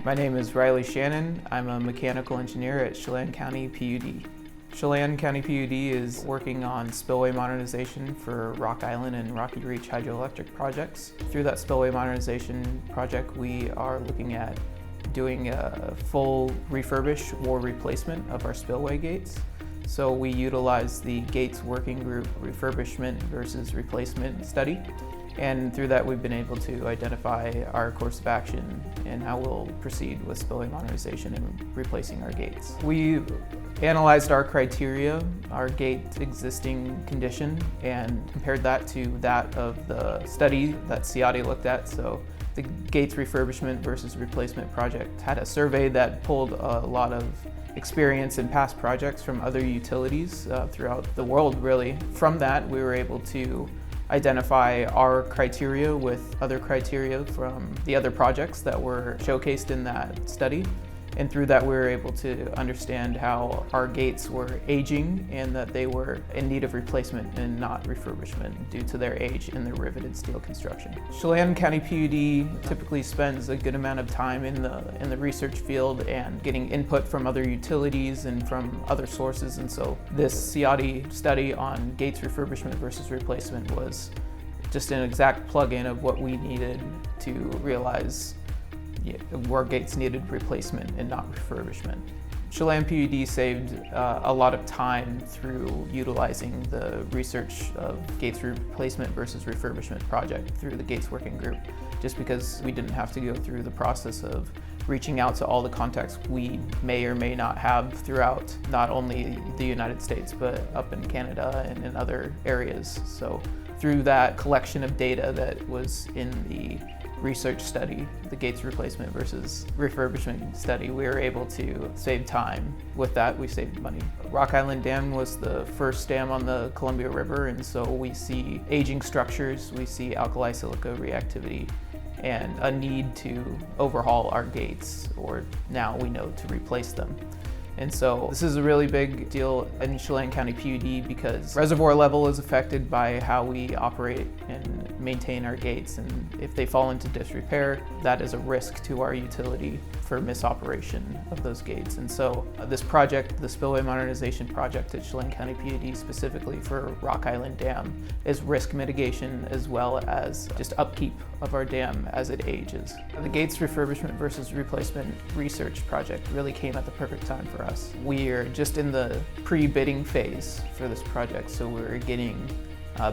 My name is Riley Shannon. I'm a mechanical engineer at Chelan County PUD. Chelan County PUD is working on spillway modernization for Rock Island and Rocky Reach hydroelectric projects. Through that spillway modernization project, we are looking at doing a full refurbish or replacement of our spillway gates. So we utilize the Gates Working Group refurbishment versus replacement study. And through that, we've been able to identify our course of action and how we'll proceed with spillway modernization and replacing our gates. We analyzed our criteria, our gate existing condition, and compared that to that of the study that CIADI looked at. So the Gates refurbishment versus replacement project had a survey that pulled a lot of experience in past projects from other utilities throughout the world, really. From that, we were able to identify our criteria with other criteria from the other projects that were showcased in that study. And through that, we were able to understand how our gates were aging and that they were in need of replacement and not refurbishment due to their age and their riveted steel construction. Chelan County PUD typically spends a good amount of time in the research field and getting input from other utilities and from other sources. And so this CIADI study on gates refurbishment versus replacement was just an exact plug-in of what we needed to realize where gates needed replacement and not refurbishment. Chelan PUD saved a lot of time through utilizing the research of gates replacement versus refurbishment project through the Gates Working Group, just because we didn't have to go through the process of reaching out to all the contacts we may or may not have throughout not only the United States, but up in Canada and in other areas. So through that collection of data that was in the research study, the gates replacement versus refurbishment study, we were able to save time. With that, we saved money. Rock Island Dam was the first dam on the Columbia River, and so we see aging structures, we see alkali silica reactivity, and a need to overhaul our gates, or now we know to replace them. And so this is a really big deal in Chelan County PUD because reservoir level is affected by how we operate and maintain our gates. And if they fall into disrepair, that is a risk to our utility for misoperation of those gates. And so this project, the Spillway Modernization Project at Chelan County PUD, specifically for Rock Island Dam, is risk mitigation as well as just upkeep of our dam as it ages. The gates refurbishment versus replacement research project really came at the perfect time for us. We are just in the pre-bidding phase for this project, so we're getting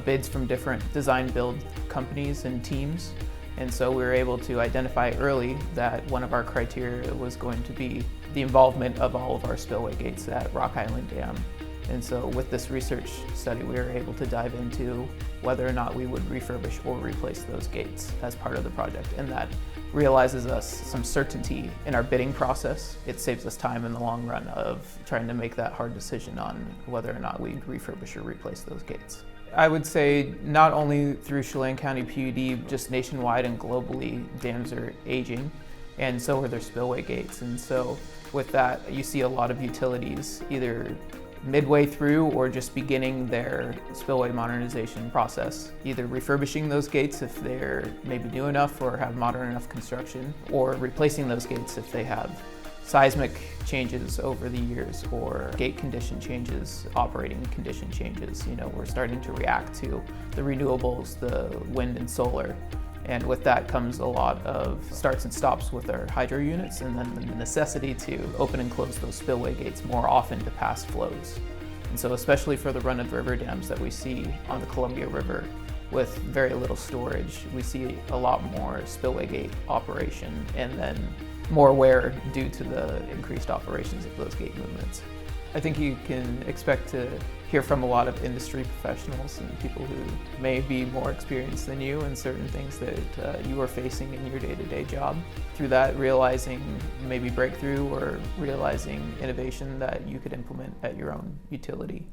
bids from different design build companies and teams. And so we were able to identify early that one of our criteria was going to be the involvement of all of our spillway gates at Rock Island Dam. And so with this research study, we were able to dive into whether or not we would refurbish or replace those gates as part of the project. And that realizes us some certainty in our bidding process. It saves us time in the long run of trying to make that hard decision on whether or not we'd refurbish or replace those gates. I would say not only through Chelan County PUD, just nationwide and globally, dams are aging, and so are their spillway gates. And so with that, you see a lot of utilities either midway through or just beginning their spillway modernization process, either refurbishing those gates if they're maybe new enough or have modern enough construction, or replacing those gates if they have seismic changes over the years or gate condition changes, operating condition changes. You know, we're starting to react to the renewables, the wind and solar. And with that comes a lot of starts and stops with our hydro units, and then the necessity to open and close those spillway gates more often to pass flows. And so especially for the run-of-the-river dams that we see on the Columbia River with very little storage, we see a lot more spillway gate operation and then more wear due to the increased operations of those gate movements. I think you can expect to hear from a lot of industry professionals and people who may be more experienced than you in certain things that you are facing in your day-to-day job. Through that, realizing maybe breakthrough or realizing innovation that you could implement at your own utility.